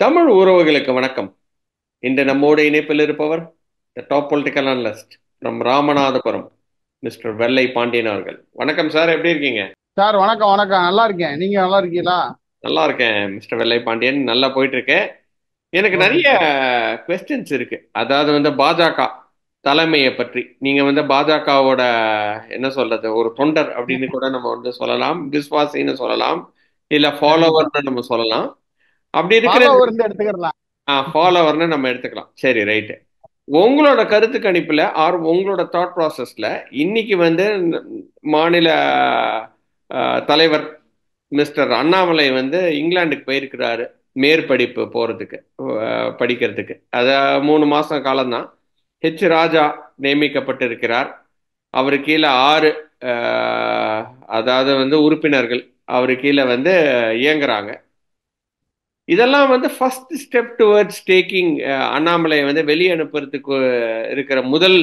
தமிழ் உறவுகளுக்கு வணக்கம். இன்று நம்மோடு இணைப்பில் இருப்பவர் the top political analyst from Ramanathapuram, mister வெள்ளை பாண்டியன் அவர்கள். வணக்கம் சார், எப்படி இருக்கீங்க? சார் வணக்கம் வணக்கம். நல்லா இருக்கேன். நீங்க நல்லா இருக்கீங்களா? நல்லா இருக்கேன் மிஸ்டர் வெள்ளை பாண்டியன், நல்லா போயிட்டு இருக்கேன். எனக்கு ஓகே நிறைய சார். கொஸ்டின்ஸ் இருக்கு. அதாவது பாஜக தலைமையை பற்றி. நீங்க பாஜகவோட என்ன சொல்றது, ஒரு தொண்டர் அப்படின்னு கூட நம்ம சொல்லலாம், விஸ்வாசின்னு சொல்லலாம், இல்ல கண்டிப்பா. ஃபாலோவர்னு நம்ம சொல்லலாம். அப்படி இருக்கிற ஃபாலோவர் இருந்து எடுத்துக்கிடலாம். ஃபாலோவர்னு நம்ம எடுத்துக்கலாம். சரி, ரைட்டு. உங்களோட கருத்து கணிப்புல ஆர் உங்களோட தாட் ப்ராசஸ்ல இன்னைக்கு மாநில தலைவர் மிஸ்டர் அண்ணாமலை இங்கிலாந்துக்கு போயிருக்கிறாரு, மேற்படிப்பு போறதுக்கு, படிக்கிறதுக்கு. அத 3 மாசம் காலம்தான். ராஜா நியமிக்கப்பட்டிருக்கிறார். அவரு கீழே 6 அதாவது உறுப்பினர்கள் அவரு கீழே இயங்குறாங்க. இதெல்லாம் ஃபர்ஸ்ட் ஸ்டெப் டுவர்ட்ஸ் டேக்கிங் அண்ணாமலையை வெளியே அனுப்புறதுக்கு இருக்கிற முதல்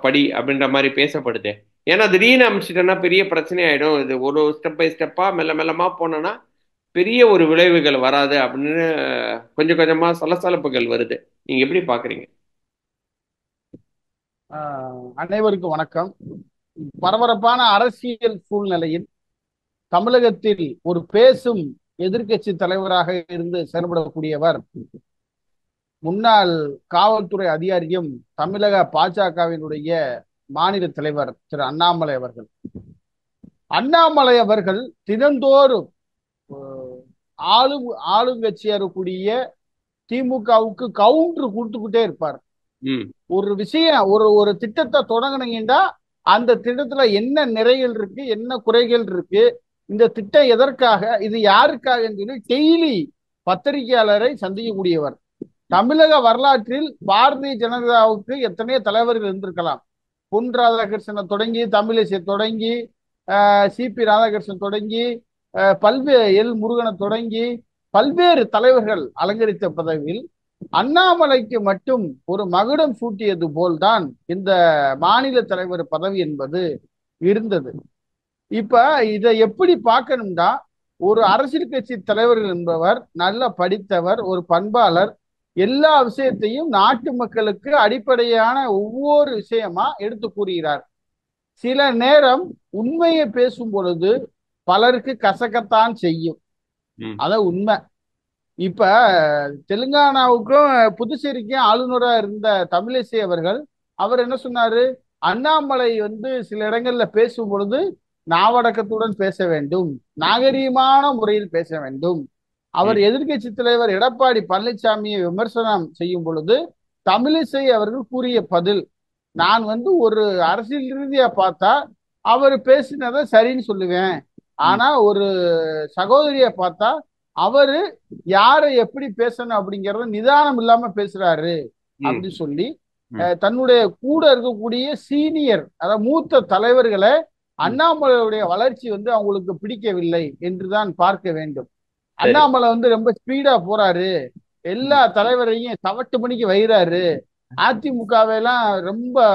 படி அப்படின்ற மாதிரி பேசப்படுது. ஏன்னா திடீர்னு அனுப்பிச்சிட்டோன்னா பெரிய பிரச்சனை ஆயிடும். இது ஒரு ஸ்டெப் பை ஸ்டெப்பா மெல்ல மெல்லமா போனோன்னா பெரிய ஒரு விளைவுகள் வராது அப்படின்னு கொஞ்சம் கொஞ்சமா சலசலப்புகள் வருது. நீங்க எப்படி பாக்குறீங்க? அனைவருக்கும் வணக்கம். பரபரப்பான அரசியல் சூழ்நிலையில் தமிழகத்தில் ஒரு பேசும் எதிர்க்கட்சி தலைவராக இருந்து செயல்படக்கூடியவர் முன்னாள் காவல்துறை அதிகாரியும் தமிழக பாஜகவினுடைய மாநில தலைவர் திரு அண்ணாமலை அவர்கள். அண்ணாமலை அவர்கள் தினந்தோறும் அஹ், ஆளுங்கட்சியா இருக்கக்கூடிய திமுகவுக்கு கவுண்டர் கொடுத்துக்கிட்டே இருப்பார். ம். ஒரு விஷயம், ஒரு ஒரு திட்டத்தை தொடங்குனீங்கன்னா அந்த திட்டத்துல என்ன நிறைகள் இருக்கு, என்ன குறைகள் இருக்கு, இந்த திட்டம் எதற்காக, இது யாருக்காக சொல்லி டெய்லி பத்திரிகையாளரை சந்திக்கக்கூடியவர். தமிழக வரலாற்றில் பாரதிய ஜனதாவுக்கு எத்தனையோ தலைவர்கள் இருந்திருக்கலாம். பொன் ராதாகிருஷ்ணனை தொடங்கி, தமிழிசை தொடங்கி, சிபி ராதாகிருஷ்ணன் தொடங்கி, பல்வேறு முருகனை தொடங்கி பல்வேறு தலைவர்கள் அலங்கரித்த பதவியில் அண்ணாமலைக்கு மட்டும் ஒரு மகுடம் சூட்டியது போல்தான் இந்த மாநில தலைவர் பதவி என்பது இருந்தது. இப்ப இதை எப்படி பார்க்கணும்னா, ஒரு அரசியல் கட்சி தலைவர்கள் என்பவர் நல்ல படித்தவர், ஒரு பண்பாளர், எல்லா விஷயத்தையும் நாட்டு மக்களுக்கு அடிப்படையான ஒவ்வொரு விஷயமா எடுத்து கூறுகிறார். சில நேரம் உண்மையை பேசும் பொழுது பலருக்கு கசக்கத்தான் செய்யும். ம். அத உண்மை. இப்ப தெலுங்கானாவுக்கும் புதுச்சேரிக்கும் ஆளுநராக இருந்த தமிழிசை அவர்கள், அவர் என்ன சொன்னாரு? அண்ணாமலை சில இடங்கள்ல பேசும் பொழுது நாவடக்கத்துடன் பேச வேண்டும், நாகரீகமான முறையில் பேச வேண்டும். அவர் ம். எதிர்க்கட்சி தலைவர் எடப்பாடி பழனிசாமியை விமர்சனம் செய்யும் பொழுது தமிழிசை அவர்கள் கூறிய பதில், நான் ஒரு அரசியல் ரீதியா பார்த்தா அவர் பேசினதை சரின்னு சொல்லுவேன். ம். ஆனா ஒரு சகோதரியை பார்த்தா அவரு யாரை எப்படி பேசணும் அப்படிங்கறத நிதானம் இல்லாம பேசுறாரு ம். அப்படின்னு சொல்லி ம். தன்னுடைய கூட இருக்கக்கூடிய சீனியர், அதாவது மூத்த தலைவர்களை, ம். அண்ணாமலையுடைய வளர்ச்சி அவங்களுக்கு பிடிக்கவில்லை என்றுதான் பார்க்க வேண்டும். சரி. அண்ணாமலை ரொம்ப ஸ்பீடா போறாரு, எல்லா ம். தலைவரையும் சவட்டு மணிக்கு வைறாரு, அதிமுகவெல்லாம் ரொம்ப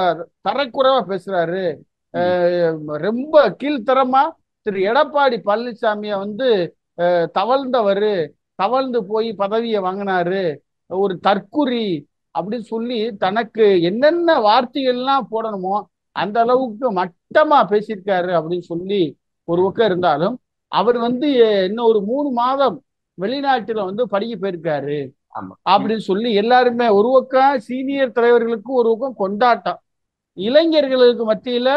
தரக்குறைவா பேசுறாரு, ம். ரொம்ப கீழ்த்தரமா திரு எடப்பாடி பழனிசாமிய தவழ்ந்தவரு, தவழ்ந்து போய் பதவியை வாங்கினாரு, ஒரு தற்குறி அப்படின்னு சொல்லி தனக்கு என்னென்ன வார்த்தைகள்லாம் போடணுமோ அந்த அளவுக்கு மட்டமா பேசியிருக்காரு அப்படின்னு சொல்லி ஒரு பக்கம் இருந்தாலும், அவர் இன்னும் ஒரு 3 மாதம் வெளிநாட்டுல படிக்க போயிருக்காரு ஆமா. ம். அப்படின்னு சொல்லி எல்லாருமே ஒரு பக்கம் சீனியர் தலைவர்களுக்கு ஒரு பக்கம் கொண்டாட்டம். இளைஞர்களுக்கு மத்தியில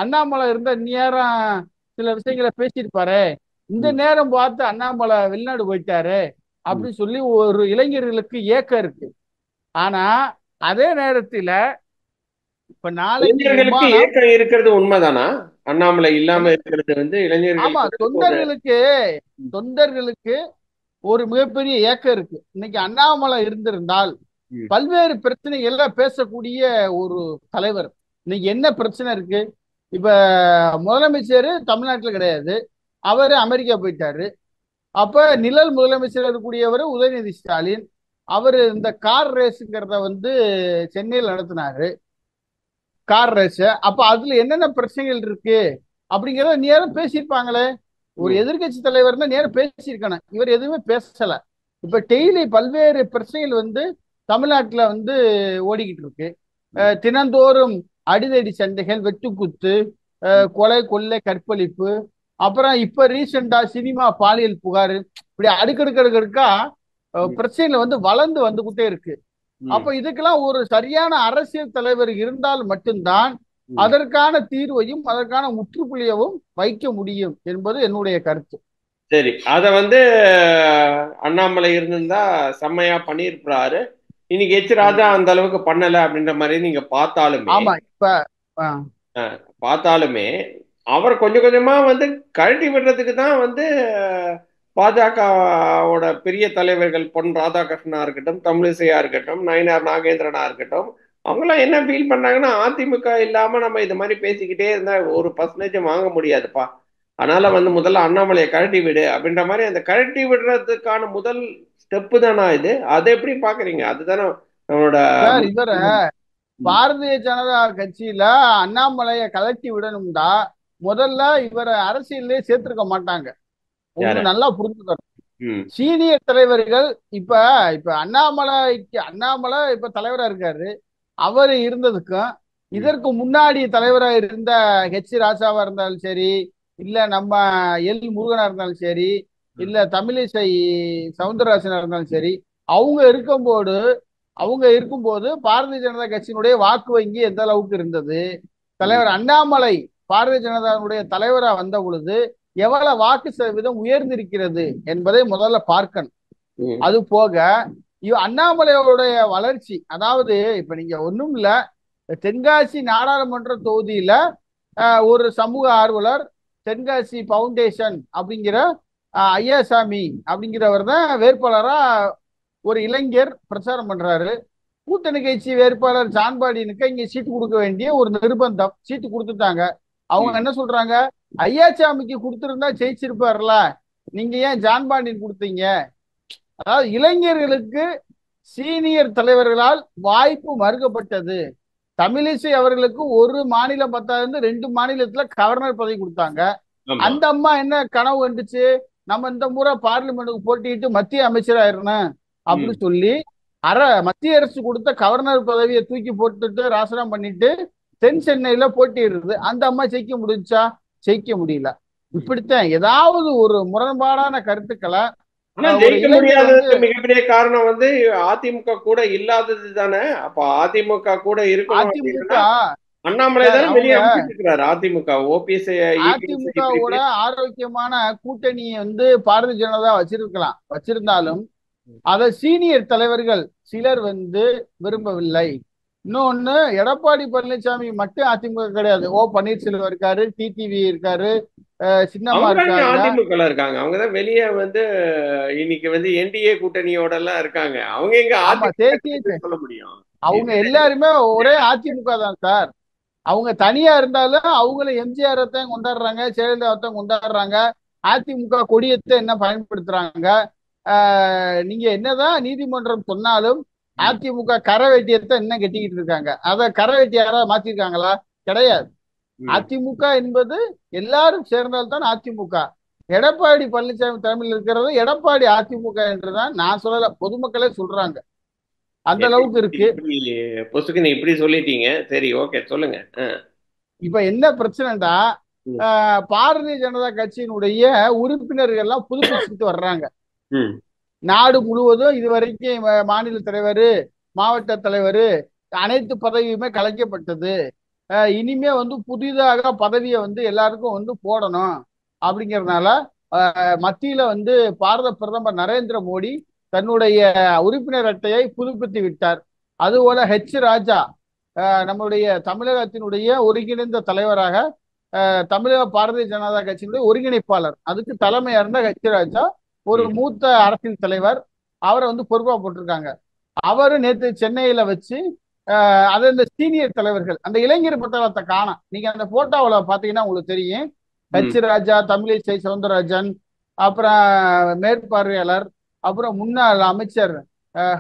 அண்ணாமலை இருந்த நேரம் சில விஷயங்களை பேசியிருப்பாரு, இந்த ம். நேரம் பார்த்து அண்ணாமலை வெளிநாடு போயிட்டாரு ம். அப்படின்னு சொல்லி ஒரு இளைஞர்களுக்கு ஏக்கம் இருக்கு. ஆனா அதே நேரத்துல இப்ப நாளைக்கு இளைஞர்களுக்கு விமானம், ஏக்கம் இருக்கிறது உண்மைதானா? அண்ணாமலை இல்லாம இருக்கிறது ஆமா, இளைஞர்களுக்கு ஒரு தொண்டர்களுக்கு ஒரு மிகப்பெரிய ஏக்கம் இருக்கு. இன்னைக்கு அண்ணாமலை இருந்திருந்தால் ம். பல்வேறு பிரச்சனைகள்ல பேசக்கூடிய ஒரு தலைவர். இன்னைக்கு என்ன பிரச்சனை இருக்கு? இப்ப முதலமைச்சர் தமிழ்நாட்டுல கிடையாது, அவரு அமெரிக்கா போயிட்டாரு. அப்ப நிழல் முதலமைச்சர் இருக்கக்கூடியவர் உதயநிதி ஸ்டாலின், அவரு இந்த கார் ரேஸுங்கிறத சென்னையில் நடத்தினாரு, கார் ரேஸ். அப்ப அதுல என்னென்ன பிரச்சனைகள் இருக்கு அப்படிங்கிறத நேரம் பேசியிருப்பாங்களே. ஒரு ம். எதிர்க்கட்சி தலைவர்னா நேரம் பேசியிருக்கணும், இவர் எதுவுமே பேசல. இப்ப டெய்லி பல்வேறு பிரச்சனைகள் வந்து தமிழ்நாட்டுல வந்து ஓடிக்கிட்டு இருக்கு. தினந்தோறும் அடிதடி சண்டைகள், வெட்டுக்குத்து, கொலை, கொள்ளை, கற்பழிப்பு, அப்புறம் இப்ப ரீசெண்டா சினிமா பாலியல் புகார், இப்படி அடுக்கடுக்கடுக்கா ம், பிரச்சனைகள் வந்து வளர்ந்து வந்துகிட்டே இருக்கு. ம், அப்ப இதுக்கெல்லாம் ஒரு சரியான அரசியல் தலைவர் இருந்தால் மட்டும்தான் ம். அதற்கான தீர்வையும் அதற்கான முற்றுப்புள்ளியவும் வைக்க முடியும் என்பது என்னுடைய கருத்து. சரி, அத வந்து அண்ணாமலை இருந்திருந்தா செம்மையா பண்ணியிருப்பாரு. இன்னைக்கு எச் ராஜா அந்த அளவுக்கு பண்ணல அப்படின்ற மாதிரி நீங்க பார்த்தாலுமே ஆமா. இப்ப அஹ், பார்த்தாலுமே அவர் கொஞ்சம் கொஞ்சமா வந்து கழட்டி விடுறதுக்கு தான் வந்து பாஜகவோட பெரிய தலைவர்கள் பொன் ராதாகிருஷ்ணனா இருக்கட்டும், தமிழிசையா இருக்கட்டும், நயினார் நாகேந்திரனா இருக்கட்டும், அவங்களாம் என்ன ஃபீல் பண்ணாங்கன்னா அதிமுக இல்லாம நம்ம இது மாதிரி பேசிக்கிட்டே இருந்தா ஒரு பர்சன்டேஜ் வாங்க முடியாதுப்பா. அதனால வந்து முதல்ல அண்ணாமலையை கழட்டி விடு அப்படின்ற மாதிரி அந்த கழட்டி விடுறதுக்கான முதல் ஸ்டெப்பு தானா இது? அதை எப்படி பாக்குறீங்க? அதுதானே நம்மளோட சார், இவர முக்கியமான- ம். பாரதிய ஜனதா கட்சியில அண்ணாமலைய கலட்டி விடணும்டா முதல்ல இவரை அரசியல்லே சேர்த்திருக்க மாட்டாங்க. ஒண்ணு யார? நல்லா புரிஞ்சுக்கணும். ம், சீனியர் தலைவர்கள் இப்ப இப்ப அண்ணாமலை இப்ப தலைவரா இருக்காரு. அவர் இருந்ததுக்கும் ம், இதற்கு முன்னாடி தலைவரா இருந்த ராஜாவா இருந்தாலும் சரி, இல்ல நம்ம முருகனா இருந்தாலும் சரி, ம், இல்ல தமிழிசை சவுந்தரராஜனா இருந்தாலும் சரி, அவங்க இருக்கும்போது அவங்க இருக்கும்போது பாரதிய ஜனதா கட்சியினுடைய வாக்கு வங்கி எந்த அளவுக்கு இருந்தது, ம், தலைவர் அண்ணாமலை பாரதிய ஜனதாவுடைய தலைவரா வந்த பொழுது எவ்வளவு வாக்கு சதவீதம் உயர்ந்திருக்கிறது என்பதை முதல்ல பார்க்கணும். ம், அது போக அண்ணாமலையோடைய வளர்ச்சி, அதாவது இப்ப நீங்க ஒண்ணும் இல்ல, தென்காசி நாடாளுமன்ற தொகுதியில ஒரு சமூக ஆர்வலர், தென்காசி பவுண்டேஷன் அப்படிங்கிற ஐயாசாமி அப்படிங்கிறவர் தான் வேட்பாளரா ஒரு இளைஞர் பிரச்சாரம் பண்றாரு. கூட்டணி கட்சி வேட்பாளர் ஜான்பாடினுக்கு இங்க சீட்டு கொடுக்க வேண்டிய ஒரு நிர்பந்தம், சீட்டு கொடுத்துட்டாங்க. அவங்க ம். என்ன சொல்றாங்க, ஐயாசாமிக்கு கொடுத்திருந்தா ஜெயிச்சிருப்பார்ல, நீங்க ஏன் ஜான்பாண்டியன் கொடுத்தீங்க? அதாவது இளைஞர்களுக்கு சீனியர் தலைவர்களால் வாய்ப்பு மறுக்கப்பட்டது. தமிழிசை அவர்களுக்கு ஒரு மாநிலம் பத்தாது, 2 மாநிலத்துல கவர்னர் பதவி கொடுத்தாங்க. ஆமா. அந்த அம்மா என்ன கனவு கண்டுச்சு, நம்ம இந்த முறை பார்லிமெண்ட்டுக்கு போட்டிட்டு மத்திய அமைச்சராயிரணும் ம். அப்படின்னு சொல்லி மத்திய அரசு கொடுத்த கவர்னர் பதவியை தூக்கி போட்டுட்டு ராசனம் பண்ணிட்டு தென் சென்னையில போட்டியிடுறது. அந்த அம்மா ஜெயிக்க முடிஞ்சா? ஜெயிக்க முடியல. ம். இப்படித்தான் ஏதாவது ஒரு முரண்பாடான கருத்துக்களை ஆனா ஒரு ஜெயிக்க இளைஞர் வந்து முடியாததுக்கு மிகப்பெரிய காரணம் வந்து அதிமுக கூட இல்லாதது தானே. அப்ப அதிமுக கூட இருக்கணும் அதிமுக அப்படின்னா அண்ணாமலை சார், தானே அவங்க வெளியே அனுப்பிச்சிட்டு இருக்கிறாரு. அதிமுக ஓபிஎஸ் இபிஎஸ் இப்படி அதிமுகவோட ஆரோக்கியமான கூட்டணியை வந்து பாரதிய ஜனதா வச்சிருந்தாலும் அதை சீனியர் தலைவர்கள் சிலர் வந்து விரும்பவில்லை. இன்னொன்னு, எடப்பாடி பழனிசாமி மட்டும் அதிமுக கிடையாது. பன்னீர்செல்வம் இருக்காரு, டிடிவி இருக்காரு, சின்னம்மா அவங்க தாங்க இருக்காங்க. அதிமுகல இருக்காங்க. அவங்க தான் வெளியே வந்து இன்னைக்கு வந்து என்டிஏ கூட்டணியோட எல்லாம் இருக்காங்க. அவங்க எங்க ஆமா, அதிமுக சொல்ல முடியும்? அவங்க எல்லாருமே ஒரே அதிமுக தான் சார். அவங்க தனியா இருந்தாலும் அவங்கள எம்ஜிஆர் தான் கொண்டாடுறாங்க, ஜெயலலிதா தான் கொண்டாடுறாங்க. அதிமுக கொடியத்தை என்ன பயன்படுத்துறாங்க? நீங்க என்னதான் நீதிமன்றம் சொன்னாலும் ம், அதிமுக கரை வேட்டியத்தை என்ன கட்டிக்கிட்டு இருக்காங்க. அத கரை வேட்டி யாராவது மாத்திருக்காங்களா? கிடையாது. ம். அதிமுக என்பது எல்லாரும் சேர்ந்தால்தான் அதிமுக. எடப்பாடி பழனிசாமி தலைமையில் இருக்கிறது எடப்பாடி அதிமுக என்றுதான் நான் சொல்லல, பொதுமக்களே சொல்றாங்க. அந்த அளவுக்கு இருக்கு. இப்படி பொசுக்குன்னு இப்படி சொல்லிட்டீங்க. சரி, ஓகே, சொல்லுங்க. இப்ப என்ன பிரச்சனைடா, ம், பாரதிய ஜனதா கட்சியினுடைய உறுப்பினர்கள் எல்லாம் புதுப்பிச்சுட்டு வர்றாங்க. ம், நாடு முழுவதும் இதுவரைக்கும் மாநில தலைவர், மாவட்ட தலைவர் அனைத்து பதவியுமே கலைக்கப்பட்டது. இனிமே வந்து புதிதாக பதவியை வந்து எல்லாருக்கும் வந்து போடணும் அப்படிங்கறதுனால மத்தியில வந்து பாரத பிரதமர் நரேந்திர மோடி தன்னுடைய உறுப்பினர் அட்டையை புதுப்பித்து விட்டார். அதுபோல ராஜா நம்முடைய தமிழகத்தினுடைய ஒருங்கிணைந்த தலைவராக, தமிழக பாரதிய ஜனதா கட்சியினுடைய ஒருங்கிணைப்பாளர், அதுக்கு தலைமையா இருந்த ராஜா ஒரு ம், மூத்த அரசியல் தலைவர், அவரை வந்து பொறுப்பா போட்டிருக்காங்க. அவரு நேற்று சென்னையில வச்சு அது இந்த சீனியர் தலைவர்கள் அந்த இளைஞர் பட்டாளத்தை காணோம். நீங்க அந்த போட்டோவில் பாத்தீங்கன்னா உங்களுக்கு தெரியும். ம். ராஜா, தமிழிசை சவுந்தரராஜன், அப்புறம் மேற்பார்வையாளர், அப்புறம் முன்னாள் அமைச்சர்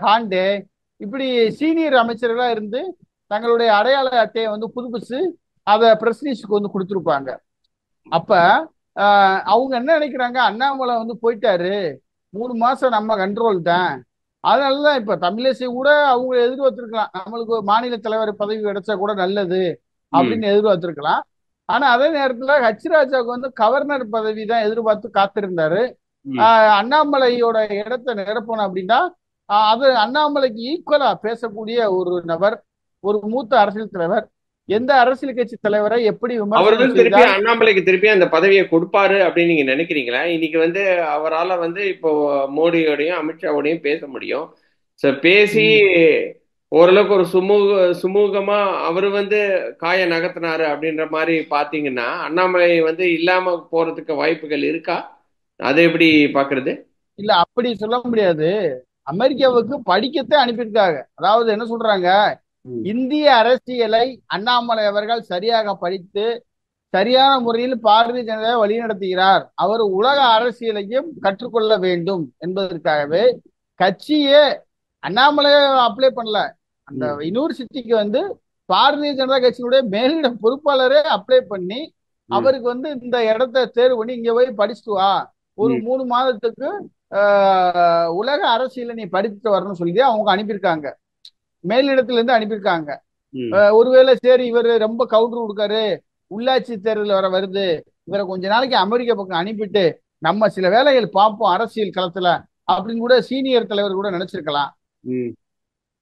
ஹாண்டே, இப்படி சீனியர் அமைச்சர்களா இருந்து தங்களுடைய அடையாள அட்டையை வந்து புதுப்பிச்சு அதை பிரஸ்டீஜுக்கு வந்து கொடுத்துருப்பாங்க. அப்ப அவங்க என்ன நினைக்கிறாங்க, அண்ணாமலை வந்து போயிட்டாரு, 3 மாசம் நம்ம கண்ட்ரோல் தான். அதனாலதான் இப்ப தமிழிசை கூட அவங்க எதிர்பார்த்திருக்கலாம், நம்மளுக்கு ஒரு மாநில தலைவர் பதவி கிடைச்சா கூட நல்லது ம், அப்படின்னு எதிர்பார்த்திருக்கலாம். ஆனா அதே நேரத்துல ஹச் ராஜாவுக்கு வந்து கவர்னர் பதவி தான் எதிர்பார்த்து காத்திருந்தாரு. ம். அண்ணாமலையோட இடத்தை நிரப்பணும் அப்படின்னா அது அண்ணாமலைக்கு ஈக்குவலா பேசக்கூடிய ஒரு நபர், ஒரு மூத்த அரசியல் தலைவர். எந்த அரசியல் கட்சி தலைவரை எப்படி விமர்சனம் அவர்கள் திருப்பி செய்தால் அண்ணாமலைக்கு திருப்பி அந்த பதவியை கொடுப்பாரு அப்படின்னு நீங்க நினைக்கிறீங்களா? இன்னைக்கு வந்து அவரால வந்து இப்போ மோடியோடையும் அமித்ஷாவோடையும் பேச முடியும். பேசி ம், ஓரளவுக்கு ஒரு சுமூகமா அவரு வந்து காய நகர்த்தினாரு அப்படின்ற மாதிரி பாத்தீங்கன்னா அண்ணாமலை வந்து இல்லாம போறதுக்கு வாய்ப்புகள் இருக்கா? அதை எப்படி பாக்குறது? இல்ல அப்படி சொல்ல முடியாது. அமெரிக்காவுக்கு படிக்கத்தே அனுப்பியிருக்காங்க. அதாவது என்ன சொல்றாங்க, ம், இந்திய அரசியலை அண்ணாமலை அவர்கள் சரியாக படித்து சரியான முறையில் பாரதிய ஜனதாவை வழிநடத்துகிறார், அவர் உலக அரசியலையும் கற்றுக்கொள்ள வேண்டும் என்பதற்காகவே கட்சியே அண்ணாமலையே அப்ளை பண்ணல, அந்த ம், யூனிவர்சிட்டிக்கு வந்து பாரதிய ஜனதா கட்சியினுடைய மேலிட பொறுப்பாளரே அப்ளை பண்ணி ம், அவருக்கு வந்து இந்த இடத்த தேர்வு பண்ணி இங்க போய் படிச்சுட்டு வா, ஒரு ம், 3 மாதத்துக்கு உலக அரசியலை நீ படிச்சுட்டு வரணும்னு சொல்லி அவங்க அனுப்பியிருக்காங்க, மேலிடத்துல இருந்து அனுப்பியிருக்காங்க. ம். ஒருவேளை சரி இவர் ரொம்ப கவுண்டர் கொடுக்காரு, உள்ளாட்சி தேர்தல் வர வருது, இவரை கொஞ்ச நாளைக்கு அமெரிக்கா பக்கம் அனுப்பிட்டு நம்ம சில வேலைகள் பார்ப்போம் அரசியல் களத்துல அப்படின்னு கூட சீனியர் தலைவர் கூட நினைச்சிருக்கலாம். ம்.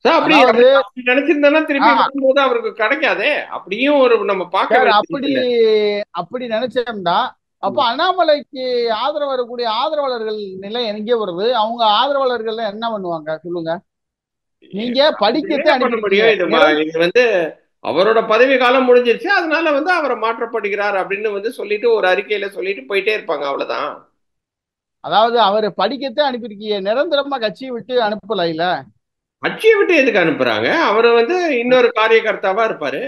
சார், அப்படி அதாவது அப்படி நினைச்சிருந்தா திருப்பி ஆஹ் வரும்போது அவருக்கு கிடைக்காதே. அப்படியும் ஒரு நம்ம பார்க்க சார் வேண்டியது அப்படி இல்ல. அப்படி நினைச்சோம்னா அப்ப ம். அண்ணாமலைக்கு ஆதரவு வரக்கூடிய ஆதரவாளர்கள் நிலை எங்கே வருது? அவங்க ஆதரவாளர்கள் என்ன பண்ணுவாங்க சொல்லுங்க? நீங்க படிக்கத்தே என்ன பண்ண அனுப்பியிருக்கீங்க. முடியும்? இது வந்து அவரோட பதவி காலம் முடிஞ்சிருச்சு, அதனால வந்து அவரை மாற்றப்படுகிறார் அப்படின்னு வந்து சொல்லிட்டு ஒரு அறிக்கையில சொல்லிட்டு போயிட்டே இருப்பாங்க, அவ்வளவுதான். அதாவது அவர் படிக்கத்தே அனுப்பியிருக்கீங்க, நிரந்தரமா கட்சியை விட்டு அனுப்பல இல்ல. கட்சியை விட்டு எதுக்கு அனுப்புறாங்க? அவரு வந்து இன்னொரு காரியகர்த்தாவா இருப்பாரு.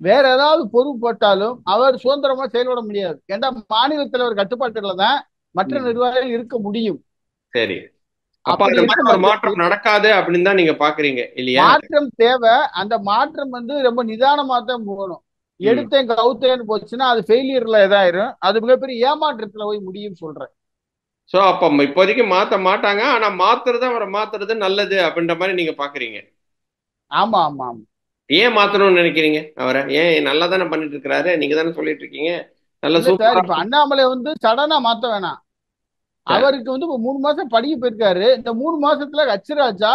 வேற ஏதாவது பொறுப்பு போட்டாலும் அவர் சுதந்திரமா செயல்பட முடியாது. ஏன்னா மாநில தலைவர் கட்டுப்பாட்டுல தான் மற்ற ம். நிர்வாகிகள் இருக்க முடியும். சரி. அப்ப அப்படி அந்த இருக்க மாதிரி ஒரு பட்சத்தில் மாற்றம் நடக்காது அப்படின்னு தான் நீங்க பாக்குறீங்க இல்லையா? மாற்றம் தேவை. அந்த மாற்றம் வந்து ரொம்ப நிதானமா தான் போகணும். ம். எடுத்தேன் கவுத்தேன்னு போச்சுன்னா அது ஃபெயிலியர்ல இதாயிரும், அது மிகப்பெரிய ஏமாற்றத்துல போய் முடியும் சொல்றேன். சோ அப்ப இப்போதைக்கு மாத்த மாட்டாங்க. ஆனா மாத்துறது அவரை மாத்துறது நல்லது அப்படின்ற மாதிரி நீங்க பாக்குறீங்க. ஆமா ஆமா ஆமா. ஏன் மாத்தணும்னு நினைக்கிறீங்க அவரை? ஏன் நல்லா தானே பண்ணிட்டு இருக்கிறாரு, நீங்க தானே சொல்லிட்டு இருக்கீங்க நல்ல இல்ல சார், சூப்பரா. இப்ப அண்ணாமலை வந்து சடனா மாத்த வேணாம். சரி. அவருக்கு வந்து இப்ப 3 மாசம் படிக்க போயிருக்காரு. இந்த 3 மாசத்துல ஹச்ராஜா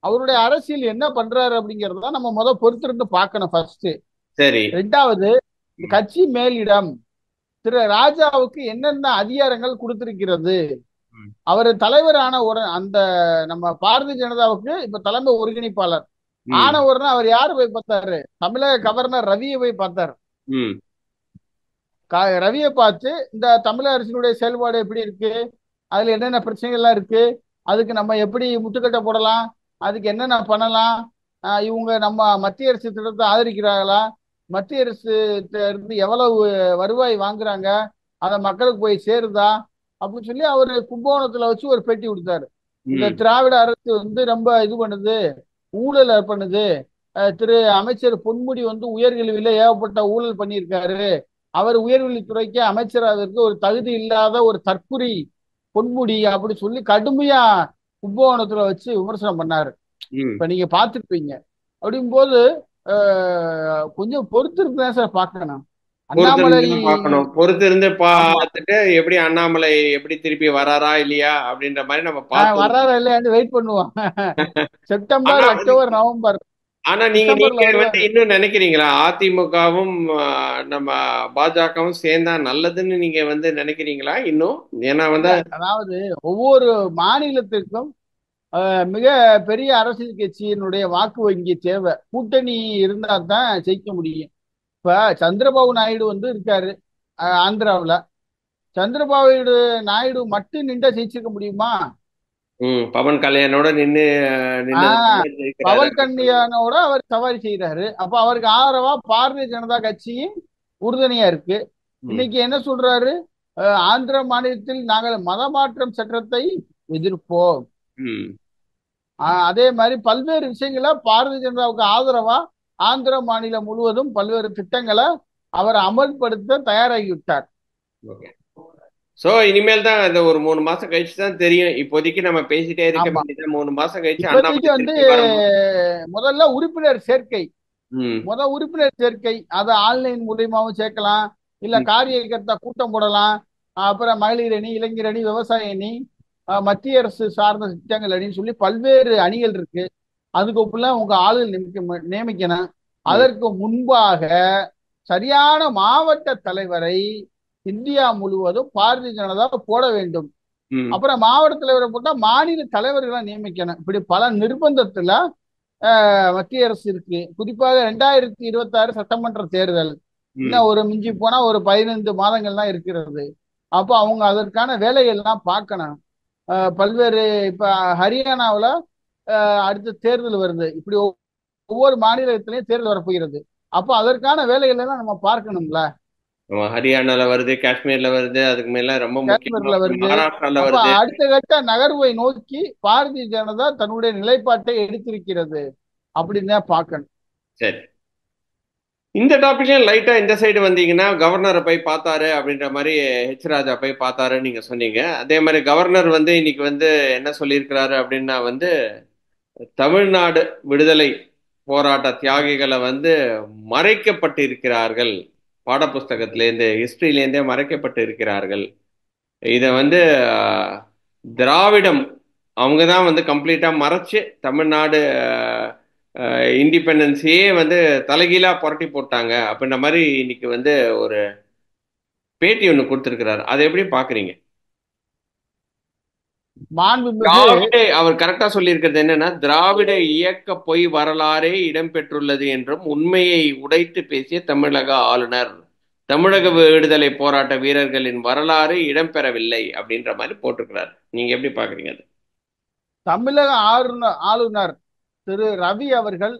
அவருடைய அரசியல் என்ன பண்றாரு அப்படிங்கறத நம்ம பொறுத்திருந்து பார்க்கணும் ஃபர்ஸ்ட். சரி. ரெண்டாவது, இந்த கட்சி மேலிடம் திரு ராஜாவுக்கு என்னென்ன அதிகாரங்கள் கொடுத்திருக்கிறது, ம். அவர் தலைவரான உடனே அந்த நம்ம பாரதிய ஜனதாவுக்கு இப்ப தலைமை ஒருங்கிணைப்பாளர் ம். ஆன உடனே அவர் யாரு போய் பார்த்தாரு? தமிழக கவர்னர் ரவியை போய் பார்த்தாரு. ம். ரவியை பார்த்து இந்த தமிழக அரசினுடைய செயல்பாடு எப்படி இருக்கு, அதுல என்னென்ன பிரச்சனைகள்லாம் இருக்கு, அதுக்கு நம்ம எப்படி முட்டுக்கட்டை போடலாம், அதுக்கு என்னென்ன பண்ணலாம், இவங்க நம்ம மத்திய அரசு திட்டத்தை ஆதரிக்கிறாங்களா, மத்திய அரசு இருந்து எவ்வளவு வருவாய் வாங்குறாங்க, அதை மக்களுக்கு போய் சேருதா அப்படின்னு சொல்லி அவர் கும்பகோணத்துல வச்சு ஒரு பேட்டி கொடுத்தாரு. இந்த ம். திராவிட அரசு வந்து ரொம்ப இது பண்ணுது, ஊழல் பண்ணுது, திரு அமைச்சர் பொன்முடி வந்து உயர்கல்வியில ஏகப்பட்ட ஊழல் பண்ணியிருக்காரு, அவர் உயர்கல்வித்துறைக்கு அமைச்சராவதற்கு ஒரு தகுதி இல்லாத ஒரு தற்குறி பொன்முடி அப்படி சொல்லி கடுமையா கும்பகோணத்துல வச்சு விமர்சனம் பண்ணாரு. ம். இப்ப நீங்க பார்த்துருப்பீங்க. அப்படிங்கும்போது கொஞ்சம் பொறுத்திருந்து தான் சார் பார்க்கணும். பொறுத்து அண்ணாமலை இருந்து தான் பார்க்கணும். பொறுத்து இருந்து பார்த்துட்டு எப்படி அண்ணாமலை எப்படி திருப்பி வராரா இல்லையா அப்படின்ற மாதிரி நம்ம பார்த்து. வர்றாரா இல்லையான்னு வெயிட் பண்ணுவோம். ஆனா செப்டம்பர், அக்டோபர், நவம்பர், ஆனா நீங்க டிசம்பர்ல நீங்க வந்து வருவாரு. இன்னும் நினைக்கிறீங்களா அதிமுகவும் நம்ம பாஜகவும் சேர்ந்தா நல்லதுன்னு நீங்க வந்து நினைக்கிறீங்களா இன்னும்? ஏன்னா இல்ல வந்து அதாவது ஒவ்வொரு மாநிலத்திற்கும் மிக பெரிய அரசியல் கட்சியினுடைய வாக்கு வங்கி தேவை. கூட்டணி இருந்தா தான் ஜெயிக்க முடியும். இப்ப சந்திரபாபு நாயுடு வந்து இருக்காரு ஆந்திராவுல. சந்திரபாபு நாயுடு மட்டும் நின்றா ஜெயிச்சிருக்க முடியுமா? பவன் கல்யாணோட நின்னு ஆஹ் நின்னதுனால ஜெயிக்கிறாரு பவன் அப்படின்னு சொல்றீங்க. கல்யாணோட அவர் சவாரி செய்யறாரு. அப்ப அவருக்கு ஆதரவா பாரதிய ஜனதா கட்சியும் உறுதுணையா இருக்கு. ம். இன்னைக்கு என்ன சொல்றாரு? ஆந்திர மாநிலத்தில் நாங்கள் மதமாற்றம் சட்டத்தை எதிர்ப்போம். ம். அதே மாதிரி பல்வேறு விஷயங்களை பாரதிய ஜனதாவுக்கு ஆதரவா ஆந்திர மாநிலம் முழுவதும் பல்வேறு திட்டங்களை அவர் அமல்படுத்த தயாராகி விட்டார். ஓகே. சோ இனிமேல் தான் அந்த ஒரு 3 மாசம் கழிச்சு தான் தெரியும். இப்போதைக்கு நம்ம பேசிட்டே இருக்க ஆமா. வேண்டியது 3 மாசம் கழிச்சு இப்போதைக்கு அண்ணாமலை வந்து திருப்பி வரும்போது. முதல்ல உறுப்பினர் சேர்க்கை, ம். உறுப்பினர் சேர்க்கை அதை ஆன்லைன் மூலியமாவும் சேர்க்கலாம், இல்ல ம். காரியகர்த்தா கூட்டம் போடலாம். அப்புறம் மகளிர் அணி, இளைஞர் அணி, விவசாய அணி, மத்திய அரசு சார்ந்த திட்டங்கள் அணின்னு சொல்லி பல்வேறு அணிகள் இருக்கு. அதுக்குள்ள உங்க ஆளுகள் நியமிக்கணும். ம். அதற்கு முன்பாக சரியான மாவட்ட தலைவரை இந்தியா முழுவதும் பாரதிய ஜனதா போட வேண்டும். ம். அப்புறம் மாவட்ட தலைவரை போட்டா மாநில தலைவர்களை நியமிக்கணும். இப்படி பல நிர்பந்தத்துல மத்திய அரசு இருக்கு. குறிப்பாக 2026 சட்டமன்ற தேர்தல் ம். இன்னும் ஒரு மிஞ்சி போனா ஒரு 15 மாதங்கள் தான் இருக்கிறது. அப்போ அவங்க அதற்கான வேலைகள்லாம் பார்க்கணும். பல்வேறு இப்ப ஹரியானாவுல அடுத்த தேர்தல் வருது. இப்படி ஒவ்வொரு மாநிலத்திலையும் தேர்தல் வரப்போகிறது. அப்போ அதற்கான வேலைகள் எல்லாம் நம்ம பார்க்கணும்ல. ஆமா, ஹரியானால வருது, காஷ்மீர்ல வருது, அதுக்கு மேல ரொம்ப முக்கியமா காஷ்மீர்ல வந்து வருது. மகாராஷ்டிரால அப்ப வருது. அடுத்த கட்ட நகர்வை நோக்கி பாரதிய ஜனதா தன்னுடைய நிலைப்பாட்டை எடுத்திருக்கிறது அப்படின்னு தான் பார்க்கணும். சரி. இந்த டாபிக்லயும் லைட்டா இந்த சைடு வந்தீங்கன்னா, கவர்னரை போய் பார்த்தாரு அப்படின்ற மாதிரி ராஜா போய் பார்த்தாருன்னு நீங்க சொன்னீங்க. அதே மாதிரி கவர்னர் வந்து இன்னைக்கு வந்து என்ன சொல்லியிருக்கிறாரு அப்படின்னா வந்து, தமிழ்நாடு விடுதலை போராட்ட தியாகிகளை வந்து மறைக்கப்பட்டிருக்கிறார்கள், பாடப்புஸ்தகத்திலேருந்து ஹிஸ்டரியிலேருந்தே மறைக்கப்பட்டு இருக்கிறார்கள். இதை வந்து திராவிடம் அவங்க தான் வந்து கம்ப்ளீட்டா மறைச்சு தமிழ்நாடு இண்டிபெண்டன்ஸையே வந்து தலைகீழா புரட்டி போட்டாங்க அப்படின்ற மாதிரி இன்னைக்கு வந்து ஒரு பேட்டி ஒன்று கொடுத்திருக்கிறாரு. அதை எப்படி பாக்குறீங்க? மாண்புமிகு திராவிட அவர் கரெக்டா சொல்லியிருக்கிறது என்னன்னா, திராவிட இயக்க பொய் வரலாறே இடம்பெற்றுள்ளது என்றும் உண்மையை உடைத்து பேசிய தமிழக ஆளுநர், தமிழக விடுதலை போராட்ட வீரர்களின் வரலாறு இடம்பெறவில்லை அப்படின்ற மாதிரி போட்டிருக்கிறார். நீங்க எப்படி பாக்குறீங்க அது? தமிழக ஆளுநர் திரு ரவி அவர்கள்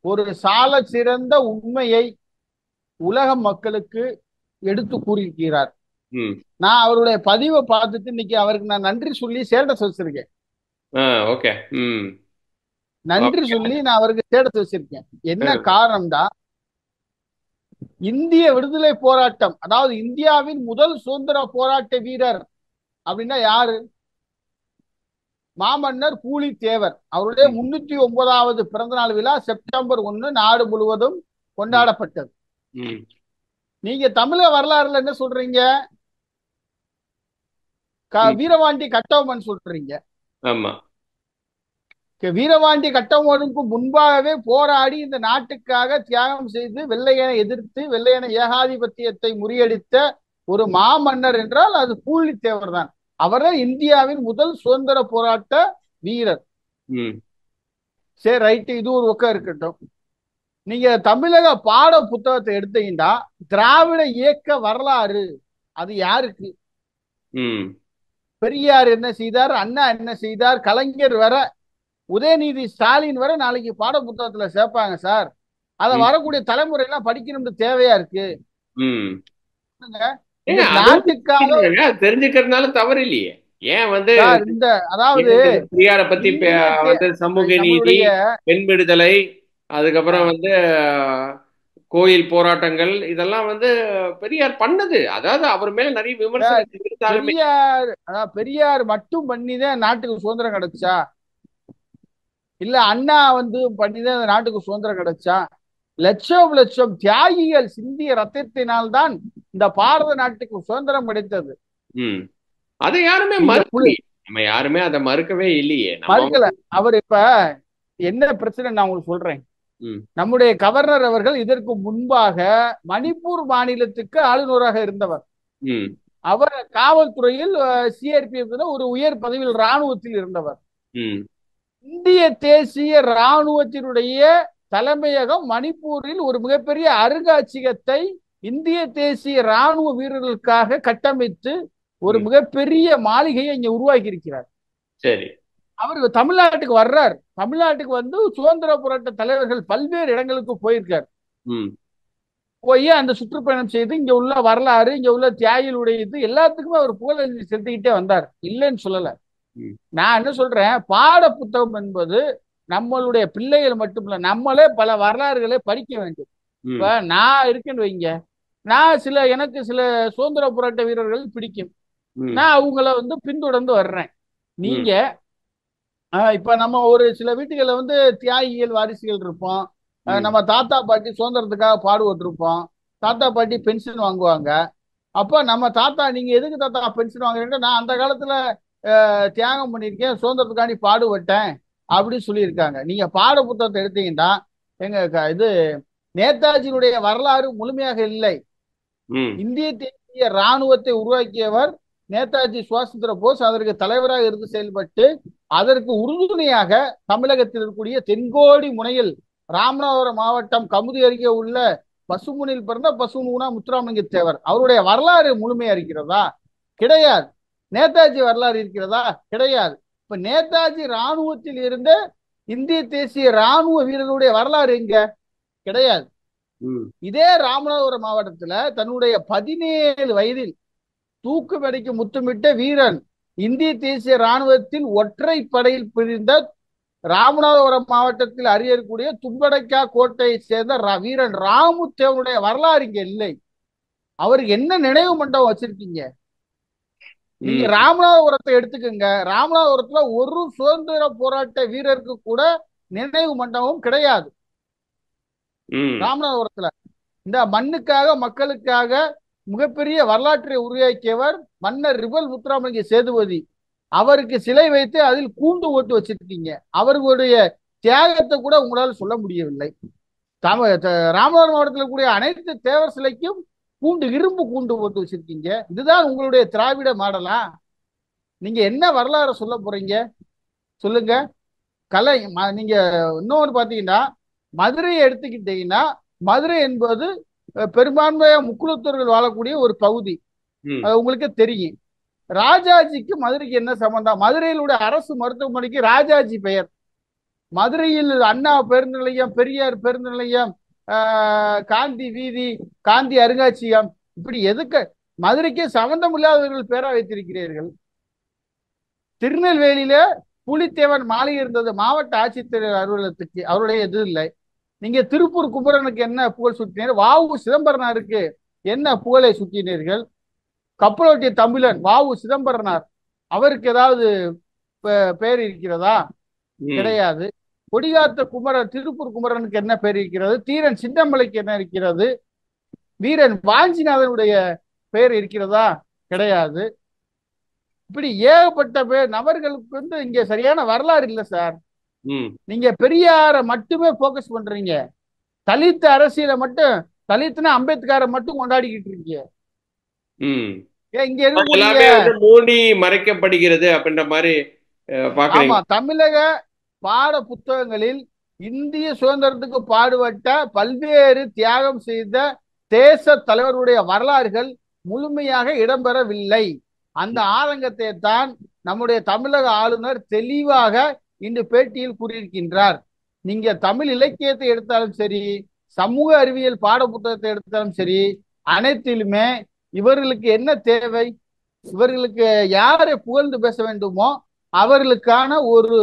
ஒரு சால சிறந்த உண்மையை உலக மக்களுக்கு எடுத்து கூறியிருக்கிறார். ம். நான் அவருடைய பதிவை பார்த்துட்டு இன்னைக்கு அவருக்கு நான் நன்றி சொல்லி ஸ்டேட்டஸ் வச்சிருக்கேன். ஓகே. ம். நன்றி ஓகே. சொல்லி நான் அவருக்கு ஸ்டேட்டஸ் வச்சிருக்கேன். என்ன ம். காரணம்டா, இந்திய விடுதலை போராட்டம், அதாவது இந்தியாவின் முதல் சுதந்திர போராட்ட வீரர் அப்படின்னா யாரு? மாமன்னர் பூலித்தேவர். அவருடைய ம். 309வது பிறந்த நாள் விழா செப்டம்பர் 1 நாடு முழுவதும் ம். கொண்டாடப்பட்டது. ம். நீங்க தமிழக வரலாறுல என்ன சொல்றீங்க? ம். வீரபாண்டி கட்டபொம்மன் சொல்றீங்க. ஆமா. வீரபாண்டி கட்டபொம்மனுக்கு முன்பாகவே போராடி இந்த நாட்டுக்காக தியாகம் செய்து வெள்ளையனை எதிர்த்து வெள்ளையன ஏகாதிபத்தியத்தை முறியடித்த ஒரு மாமன்னர் என்றால் அது பூலித்தேவர் தான். அவர்தான் இந்தியாவின் முதல் சுதந்திர போராட்ட வீரர். ம். சரி, ரைட்டு, இது ஒரு பக்கம் இருக்கட்டும். நீங்க தமிழக பாட புத்தகத்தை எடுத்தீங்கன்னா திராவிட இயக்க வரலாறு அது யாருக்கு? ம். பெரியார் என்ன செய்தார், அண்ணா என்ன செய்தார், கலைஞர் வர, உதயநிதி ஸ்டாலின் வரை நாளைக்கு பாட புத்தகத்துல சேர்ப்பாங்க சார். அதை ம். வரக்கூடிய தலைமுறை எல்லாம் படிக்கணும்னு தேவையா இருக்கு. ம். இந்த ஏங்க அதுவும் நாட்டுக்காக அது தெரிஞ்சுக்கிறதுனால தவறு இல்லையே. ஏன் வந்து சார், இந்த அதாவது பெரியார பத்தி இந்திய வந்து சமூக நீதி, நம்மளுடைய பெண் விடுதலை, அதுக்கப்புறம் வந்து கோயில் போராட்டங்கள், இதெல்லாம் வந்து பெரியார் பண்ணது. அதாவது அவர் மேல நிறைய விமர்சனங்கள் இருந்தாலுமே. பெரியார் மட்டும் பண்ணிதான் நாட்டுக்கு சுதந்திரம் கிடைச்சா, இல்ல அண்ணா வந்து பண்ணிதான் இந்த நாட்டுக்கு சுதந்திரம் கிடைச்சா? லட்சம் லட்சம் தியாகிகள் சிந்திய ரத்தத்தினால்தான் இந்த பாரத நாட்டுக்கு சுதந்திரம் கிடைத்தது. ம். அதை யாருமே நீங்க மறுக்கலையே. நம்ம யாருமே அதை மறுக்கவே இல்லையே. நம்ம மறுக்கல. அவர் இப்ப என்ன பிரச்சனை நான் உங்களுக்கு சொல்றேன். ம். நம்முடைய கவர்னர் அவர்கள் இதற்கு முன்பாக மணிப்பூர் மாநிலத்துக்கு ஆளுநராக இருந்தவர். ம். அவர் காவல்துறையில் சிஆர்பிஎஃப் ஒரு உயர் பதவியில் ராணுவத்தில் இருந்தவர். ம். இந்திய தேசிய ராணுவத்தினுடைய தலைமையகம் மணிப்பூரில் ஒரு மிகப்பெரிய அருங்காட்சியகத்தை இந்திய தேசிய ராணுவ வீரர்களுக்காக கட்டமைத்து ஒரு ம். மிகப்பெரிய மாளிகையை இங்க உருவாக்கி இருக்கிறார். சரி. அவர் தமிழ்நாட்டுக்கு வர்றார். தமிழ்நாட்டுக்கு வந்து சுதந்திர போராட்ட தலைவர்கள் பல்வேறு இடங்களுக்கு போயிருக்கார். ம். போய் அந்த சுற்றுப்பயணம் செய்து இங்க உள்ள வரலாறு, இங்க உள்ள தியாகிகளுடைய இது எல்லாத்துக்குமே அவர் புகழஞ்சலி செலுத்திக்கிட்டே வந்தார். இல்லைன்னு சொல்லல. ம். நான் என்ன சொல்றேன், பாட புத்தகம் என்பது நம்மளுடைய பிள்ளைகள் மட்டுமில்ல, நம்மளே பல வரலாறுகளை படிக்க வேண்டும். இப்ப ம். நான் இருக்கேன்னு வைங்க, எனக்கு சில சுதந்திர போராட்ட வீரர்கள் பிடிக்கும். ம். நான் அவங்கள பின்தொடர்ந்து வர்றேன். ம். நீங்க இப்ப நம்ம ஒரு சில வீட்டுகள்ல தியாகிகள் வாரிசுகள் இருப்போம். ம். நம்ம தாத்தா பாட்டி சுதந்திரத்துக்காக பாடுபட்டு இருப்போம். தாத்தா பாட்டி பென்ஷன் வாங்குவாங்க. அப்ப நம்ம தாத்தா, நீங்க எதுக்கு தாத்தா பென்ஷன் வாங்குறீங்க? நான் அந்த காலத்துல தியாகம் பண்ணியிருக்கேன், சுதந்திரத்துக்காண்டி பாடுபட்டேன் அப்படின்னு சொல்லியிருக்காங்க. நீங்க பாட புத்தகத்தை எடுத்தீங்கன்னா எங்க இது நேதாஜியினுடைய வரலாறு முழுமையாக இல்லை. ம். இந்திய தேசிய ராணுவத்தை உருவாக்கியவர் நேதாஜி சுபாஷ் சந்திர போஸ். அதற்கு தலைவராக இருந்து செயல்பட்டு அதற்கு உறுதுணையாக தமிழகத்தில் இருக்கக்கூடிய தென்கோடி முனையில் ராமநாதபுரம் மாவட்டம் கமுதி அருகே உள்ள பசுமுனில் பிறந்த பசுமுனா முத்துராமலிங்க தேவர் அவருடைய வரலாறு முழுமையா இருக்கிறதா? கிடையாது. நேதாஜி வரலாறு இருக்கிறதா? கிடையாது. இப்ப நேதாஜி ராணுவத்தில் இருந்த இந்திய தேசிய ராணுவ வீரர்களுடைய வரலாறு எங்க? கிடையாது. ம். இதே ராமநாதபுரம் மாவட்டத்துல தன்னுடைய 17 வயதில் தூக்கு மேடைக்கு முத்தமிட்ட வீரன், இந்திய தேசிய ராணுவத்தில் ஒற்றை படையில் பிரிந்த ராமநாதபுரம் மாவட்டத்தில் அறியக்கூடிய தும்படைக்கா கோட்டையை சேர்ந்த வீரன் ராமுத்தேவனுடைய வரலாறு இங்க இல்லை. அவருக்கு என்ன நினைவு மண்டபம் வச்சிருக்கீங்க? நீங்க ம். ராமநாதபுரத்தை எடுத்துக்கோங்க. ராமநாதபுரத்துல ஒரு சுதந்திர போராட்ட வீரருக்கு கூட நினைவு மண்டபம் கிடையாது. ம். ராமநாதபுரத்துல இந்த மண்ணுக்காக மக்களுக்காக மிகப்பெரிய வரலாற்றை உருவாக்கியவர் மன்னர் ரிபல் முத்துராமலிங்க சேதுபதி. அவருக்கு சிலை வைத்து அதில் கூண்டு ஓட்டு வச்சிருக்கீங்க. அவர்களுடைய தியாகத்தை கூட உங்களால் சொல்ல முடியவில்லை. ராமநாதபுரம் மாவட்டத்தில் கூடிய அனைத்து தேவர் சிலைக்கும் இரும்பு கூண்டு போட்டு வச்சிருக்கீங்க. இதுதான் உங்களுடைய திராவிட மாடலா? நீங்க என்ன வரலாறு சொல்ல போறீங்க? சொல்லுங்க. நீங்க இன்னொன்று பாத்தீங்கன்னா, மதுரையை எடுத்துக்கிட்டீங்கன்னா, மதுரை என்பது பெரும்பான்மையா முக்குளத்தூர்கள் வாழக்கூடிய ஒரு பகுதி. ம். அது உங்களுக்கு தெரியும். ராஜாஜிக்கு மதுரைக்கு என்ன சம்பந்தம்? மதுரையில் உள்ள அரசு மருத்துவமனைக்கு ராஜாஜி பெயர். மதுரையில் அண்ணா பேருந்து நிலையம், பெரியார் பேருந்து நிலையம், காந்தி வீதி, காந்தி அருங்காட்சியகம், இப்படி எதுக்கு மதுரைக்கு சம்பந்தம் இல்லாதவர்கள் பேரா வைத்திருக்கிறீர்கள்? திருநெல்வேலியில புலித்தேவன் மாளிகை இருந்தது மாவட்ட ஆட்சித்தலைவர் அலுவலகத்துக்கு, அவருடைய இது இல்லை. நீங்க திருப்பூர் குமரனுக்கு என்ன புகழ் சுட்டினீர்கள்? வாவு சிதம்பரனாருக்கு என்ன புகழை சுட்டினீர்கள்? கப்பலோட்டிய தமிழன் வாவு சிதம்பரனார், அவருக்கு ஏதாவது பெயர் இருக்கிறதா? ம். கிடையாது. கொடிகாத்த குமரன், திருப்பூர் குமரனுக்கு என்ன பெயர் இருக்கிறது? தீரன் சின்னமலைக்கு என்ன இருக்கிறது? வீரன் வாஞ்சிநாதனுடைய பெயர் இருக்கிறதா? கிடையாது. இப்படி ஏகப்பட்ட பேர் நபர்களுக்கு இங்க சரியான வரலாறு இல்லை சார். ம். நீங்க பெரியார மட்டுமே போக்கஸ் பண்றீங்க. தலித் அரசியலை மட்டும், தலித்னா அம்பேத்கரை மட்டும் கொண்டாடிக்கிட்டு இருக்கீங்க. ம். இங்க இருக்கக்கூடிய எல்லாமே மூடி மறைக்கப்படுகிறது அப்படின்ற மாதிரி பாக்குறீங்க. ஆமா, தமிழக பாட புத்தகங்களில் இந்திய சுதந்திரத்துக்கு பாடுபட்ட பல்வேறு தியாகம் செய்த தேச தலைவருடைய வரலாறுகள் முழுமையாக இடம்பெறவில்லை. அந்த ஆதங்கத்தை தான் நம்முடைய தமிழக ஆளுநர் தெளிவாக இன்று பேட்டியில் கூறியிருக்கின்றார். நீங்க தமிழ் இலக்கியத்தை எடுத்தாலும் சரி, சமூக அறிவியல் பாட புத்தகத்தை எடுத்தாலும் சரி, அனைத்திலுமே இவர்களுக்கு என்ன தேவை? இவர்களுக்கு யாரை புகழ்ந்து பேச வேண்டுமோ அவர்களுக்கான ஒரு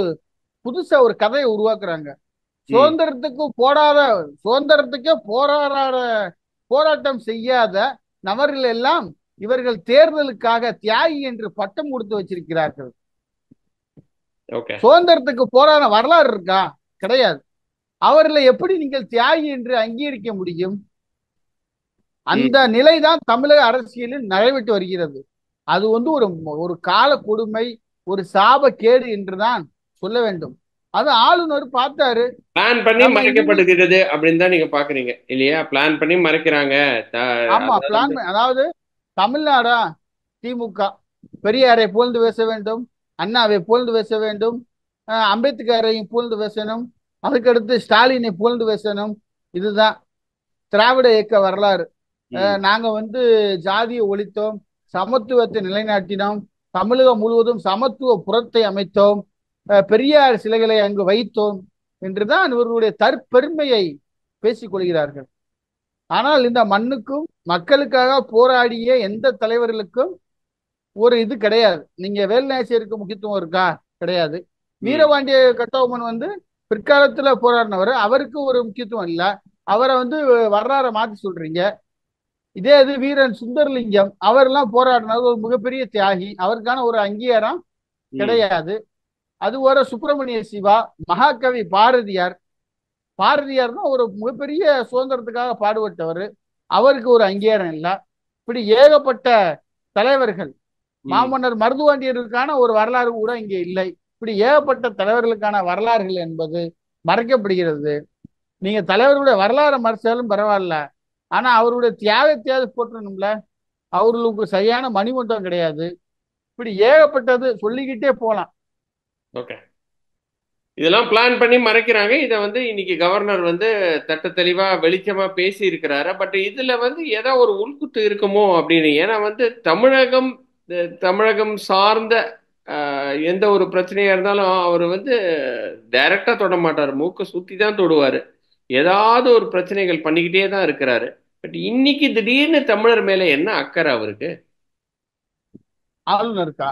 புதுசா ஒரு கதையை உருவாக்குறாங்க. ம். சுதந்திரத்துக்கே போராடாத, போராட்டம் செய்யாத நபர்கள் எல்லாம் இவர்கள் தேர்தலுக்காக தியாகி என்று பட்டம் கொடுத்து வச்சிருக்கிறார்கள். ஓகே. சுதந்திரத்துக்கு போராட வரலாறு இருக்கா? கிடையாது. அவர்களை எப்படி நீங்கள் தியாகி என்று அங்கீகரிக்க முடியும்? ம். அந்த நிலைதான் தமிழக அரசியலில் நடைபெற்று வருகிறது. அது ஒரு ஒரு கால கொடுமை, ஒரு சாப கேடு என்றுதான் சொல்ல வேண்டும். அது ஆளுநர் பார்த்தாரு. பிளான் பண்ணி நம்ம மறைக்கப்படுகிறது அப்படின்னு தான் நீங்க பாக்குறீங்க இல்லையா? பிளான் பண்ணி மறைக்கிறாங்க. ஆமா, அதாவது பிளான், அதாவது தமிழ்நாடா திமுக பெரியாரை புகழ்ந்து பேச வேண்டும், அண்ணாவை புகழ்ந்து பேச வேண்டும், அம்பேத்கரையும் புகழ்ந்து பேசணும், அதுக்கடுத்து ஸ்டாலினை புகழ்ந்து பேசணும். இதுதான் திராவிட இயக்க வரலாறு. ம். நாங்க ஜாதியை ஒழித்தோம், சமத்துவத்தை நிலைநாட்டினோம், தமிழகம் முழுவதும் சமத்துவ புறத்தை அமைத்தோம், பெரியார் சிலைகளை அங்கு வைத்தோம் என்றுதான் இவர்களுடைய தற்பெருமையை பேசிக் கொள்கிறார்கள். ஆனால் இந்த மண்ணுக்கும் மக்களுக்காக போராடிய எந்த தலைவர்களுக்கும் ஒரு இது கிடையாது. நீங்க வேலுநாச்சியருக்கு முக்கியத்துவம் இருக்கா? கிடையாது. ம். வீரபாண்டிய கட்டபொம்மன் பிற்காலத்துல போராடினவர், அவருக்கு ஒரு முக்கியத்துவம் இல்லை. அவரை வரலாறை மாத்தி சொல்றீங்க. இதே இது வீரன் சுந்தரலிங்கம் அவரெல்லாம் போராடினது ஒரு மிகப்பெரிய தியாகி, அவருக்கான ஒரு அங்கீகாரம் ம். கிடையாது. அது ஒரு சுப்பிரமணிய சிவா, மகாகவி பாரதியார். பாரதியார் தான் ஒரு மிகப்பெரிய சுதந்திரத்துக்காக பாடுபட்டவர், அவருக்கு ஒரு அங்கீகாரம் இல்லை. இப்படி ஏகப்பட்ட தலைவர்கள், ம். மாமன்னர் மருதுவாண்டியருக்கான ஒரு வரலாறு கூட இங்கே இல்லை. இப்படி ஏகப்பட்ட தலைவர்களுக்கான வரலாறுகள் என்பது மறைக்கப்படுகிறது. நீங்க தலைவர்களுடைய வரலாறு மறைச்சாலும் பரவாயில்ல, ஆனா அவருடைய தியாகத்தையாவது போற்றணும்ல. அவர்களுக்கு சரியான மணிமண்டபம் கிடையாது. இப்படி ஏகப்பட்டது சொல்லிக்கிட்டே போலாம். ஓகே. இதெல்லாம் பிளான் பண்ணி மறைக்கிறாங்க. இதை வந்து இன்னைக்கு கவர்னர் வந்து தட்ட தெளிவா வெளிச்சமா பேசி இருக்கிறாரு. பட் இதுல வந்து ஏதோ ஒரு உள்குத்து இருக்குமோ அப்படின்னு. ஏன்னா வந்து தமிழகம் சார்ந்த எந்த ஒரு பிரச்சனையா இருந்தாலும் அவர் வந்து டைரக்டா தொட மாட்டார், மூக்க சுத்தி தான் தொடுவாரு. ஏதாவது ஒரு பிரச்சனைகள் பண்ணிக்கிட்டே தான் இருக்கிறாரு. பட் இன்னைக்கு திடீர்னு தமிழர் மேல என்ன அக்கறை அவருக்கு? ஆளுநருக்கா?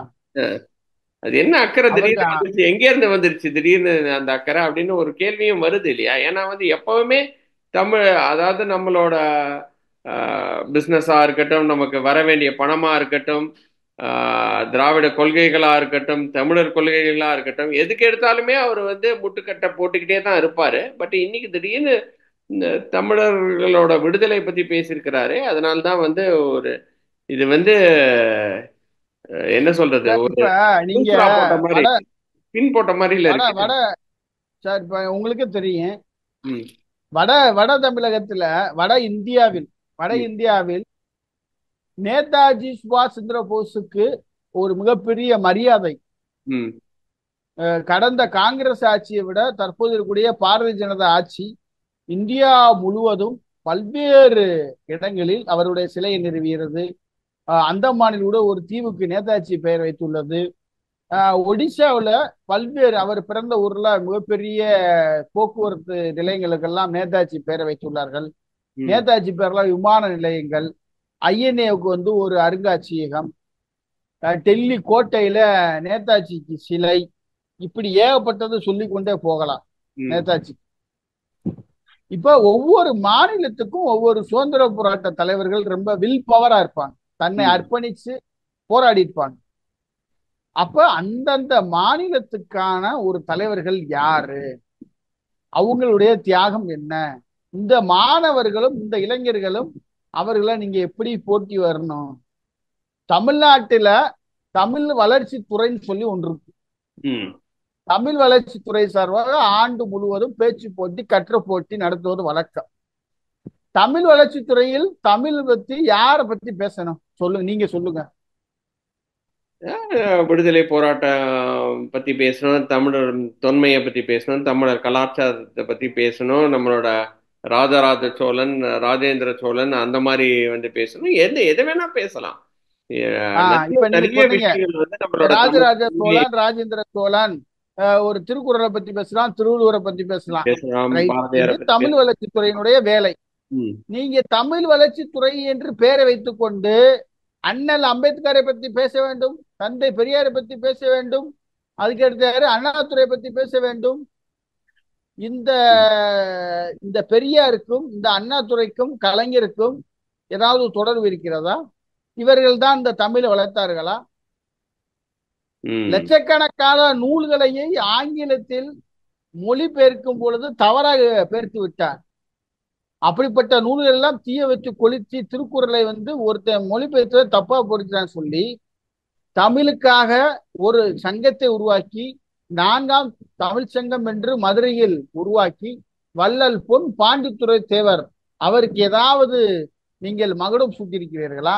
அது என்ன அக்கறை அவருக்கு திடீர்னு வந்துருச்சு? எங்க இருந்து வந்துருச்சு திடீர்னு அந்த அக்கறை அப்படின்னு ஒரு கேள்வியும் வருது இல்லையா? ஏன்னா வந்து எப்பவுமே தமிழ், அதாவது நம்மளோட பிஸ்னஸா இருக்கட்டும், நமக்கு வர வேண்டிய பணமா இருக்கட்டும், திராவிட கொள்கைகளா இருக்கட்டும், தமிழர் கொள்கைகளா இருக்கட்டும், எதுக்கு எடுத்தாலுமே அவர் வந்து முட்டுக்கட்டை போட்டுக்கிட்டே தான் இருப்பாரு. பட் இன்னைக்கு திடீர்னு இந்த தமிழர்களோட விடுதலை பத்தி பேசியிருக்கிறாரு. அதனால்தான் வந்து ஒரு இது வந்து என்ன சொல்றது, சார், ஒரு இப்ப நீங்க பூஸ்ரா போட்ட மாதிரி, வட பின் போட்ட மாதிரில வட இருக்கு. வட சார், இப்ப உங்களுக்கு தெரியும், ம். வட வட தமிழகத்துல, வட இந்தியாவில் வட ம். இந்தியாவில் நேதாஜி சுபாஷ் சந்திர போஸுக்கு ஒரு மிகப்பெரிய மரியாதை. ம். கடந்த காங்கிரஸ் ஆட்சியை விட தற்போது இருக்கக்கூடிய பாரதிய ஜனதா ஆட்சி இந்தியா முழுவதும் பல்வேறு இடங்களில் அவருடைய சிலையை நிறுவியது. அந்தமானில் கூட ஒரு தீவுக்கு நேதாஜி பெயர் வைத்துள்ளது. ஒடிசாவில் பல்வேறு, அவர் பிறந்த ஊர்ல மிகப்பெரிய போக்குவரத்து நிலையங்களுக்கெல்லாம் நேதாஜி பெயரை வைத்துள்ளார்கள். ம். நேதாஜி பேர்ல விமான நிலையங்கள், ஐஎன்ஏவுக்கு வந்து ஒரு அருங்காட்சியகம், டெல்லி கோட்டையில நேதாஜிக்கு சிலை, இப்படி ஏகப்பட்டது சொல்லிக் கொண்டே போகலாம் ம். நேதாஜி. இப்ப ஒவ்வொரு மாநிலத்துக்கும் ஒவ்வொரு சுதந்திர போராட்ட தலைவர்கள் ரொம்ப வில் பவரா இருப்பாங்க, தன்னை ம். அர்ப்பணிச்சு போராடி இருப்பாங்க. அப்ப அந்தந்த மாநிலத்துக்கான ஒரு தலைவர்கள் யாரு, அவங்களுடைய தியாகம் என்ன, இந்த மாணவர்களும் இந்த இளைஞர்களும் அவர்களை நீங்க எப்படி போட்டி வரணும். தமிழ்நாட்டுல தமிழ் வளர்ச்சி துறைன்னு சொல்லி ஒன்று இருக்கு. ம். தமிழ் வளர்ச்சி துறை சார்பாக ஆண்டு முழுவதும் பேச்சு போட்டி, கற்ற போட்டி நடத்துவது வழக்கம். தமிழ் வளர்ச்சி துறையில் தமிழ் பத்தி யாரை பத்தி பேசணும் சொல்லுங்க, நீங்க சொல்லுங்க. விடுதலை போராட்டம் பத்தி பேசணும், தமிழர் தொன்மையை பத்தி பேசணும், தமிழர் கலாச்சாரத்தை பத்தி பேசணும், நம்மளோட ராஜராஜ சோழன், ராஜேந்திர சோழன் அந்த மாதிரி வந்து பேசணும். எதை வேணா பேசலாம். நிறைய இப்ப நீங்க நிறைய சொன்னீங்க விஷயங்கள் வந்து நம்மளோட தமிழ் ராஜராஜ மொழியை சோழன், ராஜேந்திர சோழன், ஒரு திருக்குறளை பத்தி பேசலாம், திருவள்ளுவரை பத்தி பேசலாம். பேசலாம், ரைட், பாரதியாரை இது பத்தி தமிழ் பேசலாம். வளர்ச்சி துறையினுடைய வேலை. ம். நீங்க தமிழ் வளர்ச்சி துறை என்று பெயரை வைத்துக் கொண்டு அண்ணல் அம்பேத்கரை பத்தி பேச வேண்டும், தந்தை பெரியாரை பத்தி பேச வேண்டும், அதுக்கு அடுத்த அண்ணாதுரை பத்தி பேச வேண்டும். இந்த இந்த பெரியாருக்கும் இந்த அண்ணாதுரைக்கும் கலைஞருக்கும் ஏதாவது தொடர்பு இருக்கிறதா? இவர்கள் தான் இந்த தமிழை வளர்த்தார்களா? ம். லட்சக்கணக்கான நூல்களையே ஆங்கிலத்தில் மொழிபெயர்க்கும் பொழுது தவறாக பெயர்த்து விட்டார். அப்படிப்பட்ட நூல்கள் எல்லாம் தீய வச்சு கொளுத்தி திருக்குறளை வந்து ஒருத்தன் மொழிபெயர்த்து தப்பா போடுறான்னு சொல்லி தமிழுக்காக ஒரு சங்கத்தை உருவாக்கி, நான்காம் தமிழ் சங்கம் என்று மதுரையில் உருவாக்கி, வள்ளல் பொன் பாண்டித்துரை தேவர் அவருக்கு ஏதாவது நீங்கள் மகுடம் சூட்டியிருக்கிறீர்களா?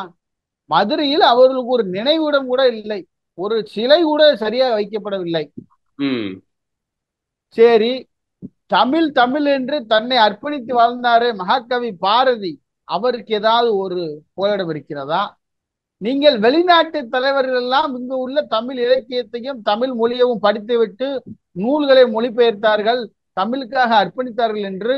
மதுரையில் அவர்களுக்கு ஒரு நினைவிடம் கூட இல்லை, ஒரு சிலை கூட சரியாக வைக்கப்படவில்லை. ம். சரி, தமிழ் தமிழ் என்று தன்னை அர்ப்பணித்து வாழ்ந்தாரே மகாகவி பாரதி, அவருக்கு ஏதாவது ஒரு புகலிடம் இருக்கிறதா? நீங்கள் வெளிநாட்டு தலைவர்கள் எல்லாம் இங்கு உள்ள தமிழ் இலக்கியத்தையும் தமிழ் மொழியவும் படித்துவிட்டு நூல்களை மொழிபெயர்த்தார்கள், தமிழுக்காக அர்ப்பணித்தார்கள் என்று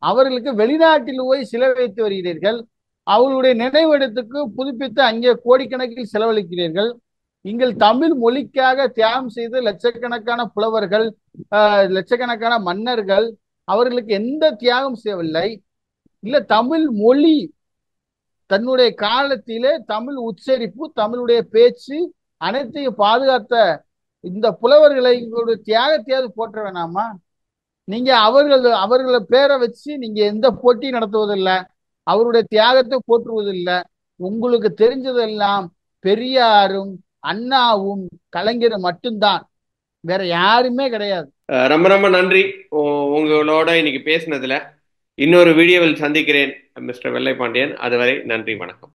அவர்களுக்கு வெளிநாட்டில் போய் சிலை வைத்து வருகிறீர்கள். அவர்களுடைய நினைவிடத்துக்கு புதுப்பித்து அங்கே கோடிக்கணக்கில் செலவழிக்கிறீர்கள். நீங்கள் தமிழ் மொழிக்காக தியாகம் செய்த லட்சக்கணக்கான புலவர்கள், லட்சக்கணக்கான மன்னர்கள், அவர்களுக்கு எந்த தியாகம் செய்யவில்லை. இல்ல தமிழ் மொழி தன்னுடைய காலத்திலே தமிழ் உச்சரிப்பு, தமிழுடைய பேச்சு அனைத்தையும் பாதுகாத்த இந்த புலவர்களை தியாகத்தையாவது போற்ற வேணாமா? நீங்க அவர்களை பேரை வச்சு நீங்க எந்த போட்டியும் நடத்துவதில்லை, அவருடைய தியாகத்தை போற்றுவதில்லை. உங்களுக்கு தெரிஞ்சதெல்லாம் பெரியாரும் அண்ணாவும் கலைஞரும் மட்டும்தான், வேற யாருமே கிடையாது. ரொம்ப ரொம்ப நன்றி உங்களோட இன்னைக்கு பேசினதுல. இன்னொரு வீடியோவில் சந்திக்கிறேன் மிஸ்டர் வெள்ளை பாண்டியன். அதுவரை நன்றி, வணக்கம்.